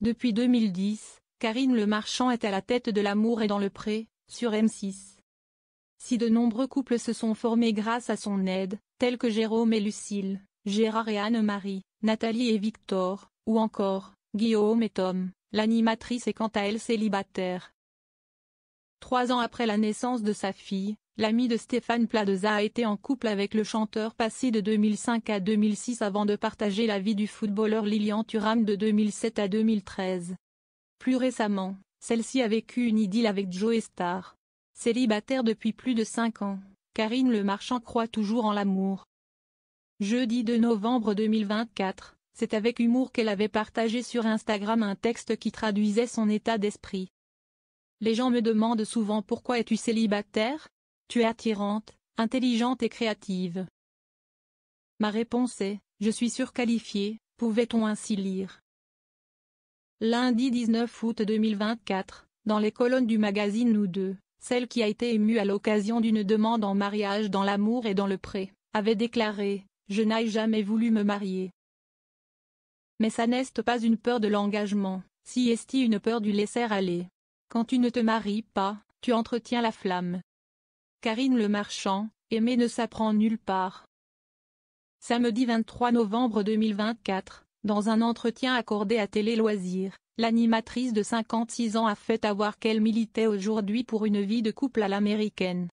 Depuis 2010, Karine Le Marchand est à la tête de L'amour est dans le pré, sur M6. Si de nombreux couples se sont formés grâce à son aide, tels que Jérôme et Lucille, Gérard et Anne-Marie, Nathalie et Victor, ou encore, Guillaume et Tom, l'animatrice est quant à elle célibataire. 3 ans après la naissance de sa fille, l'amie de Stéphane Plaza a été en couple avec le chanteur passé de 2005 à 2006 avant de partager la vie du footballeur Lilian Thuram de 2007 à 2013. Plus récemment, celle-ci a vécu une idylle avec Joe Star. Célibataire depuis plus de 5 ans, Karine Le Marchand croit toujours en l'amour. Jeudi 2 novembre 2024, c'est avec humour qu'elle avait partagé sur Instagram un texte qui traduisait son état d'esprit. Les gens me demandent souvent pourquoi es-tu célibataire? Tu es attirante, intelligente et créative. Ma réponse est, je suis surqualifiée, pouvait-on ainsi lire. Lundi 19 août 2024, dans les colonnes du magazine Nous Deux, celle qui a été émue à l'occasion d'une demande en mariage dans L'amour et dans le pré, avait déclaré « Je n'ai jamais voulu me marier. » Mais ça n'est pas une peur de l'engagement, si est une peur du laisser-aller. Quand tu ne te maries pas, tu entretiens la flamme. Karine Le Marchand, aimer ne s'apprend nulle part. Samedi 23 novembre 2024, dans un entretien accordé à Télé Loisirs, l'animatrice de 56 ans a fait avoir qu'elle militait aujourd'hui pour une vie de couple à l'américaine.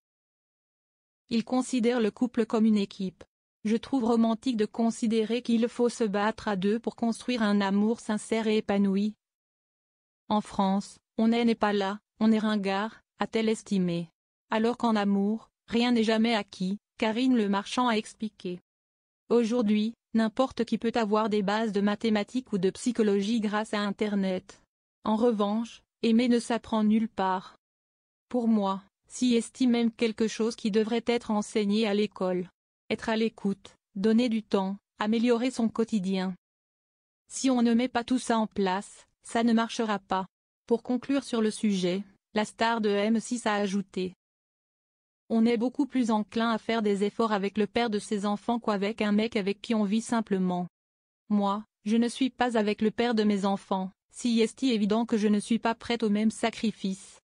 Il considère le couple comme une équipe. Je trouve romantique de considérer qu'il faut se battre à deux pour construire un amour sincère et épanoui. En France, on n'est pas là, on est ringard, a-t-elle estimé. Alors qu'en amour, rien n'est jamais acquis, Karine Le Marchand a expliqué. Aujourd'hui, n'importe qui peut avoir des bases de mathématiques ou de psychologie grâce à Internet. En revanche, aimer ne s'apprend nulle part. Pour moi, si estime même quelque chose qui devrait être enseigné à l'école. Être à l'écoute, donner du temps, améliorer son quotidien. Si on ne met pas tout ça en place, ça ne marchera pas. Pour conclure sur le sujet, la star de M6 a ajouté. On est beaucoup plus enclin à faire des efforts avec le père de ses enfants qu'avec un mec avec qui on vit simplement. Moi, je ne suis pas avec le père de mes enfants, si est évident que je ne suis pas prête au même sacrifice.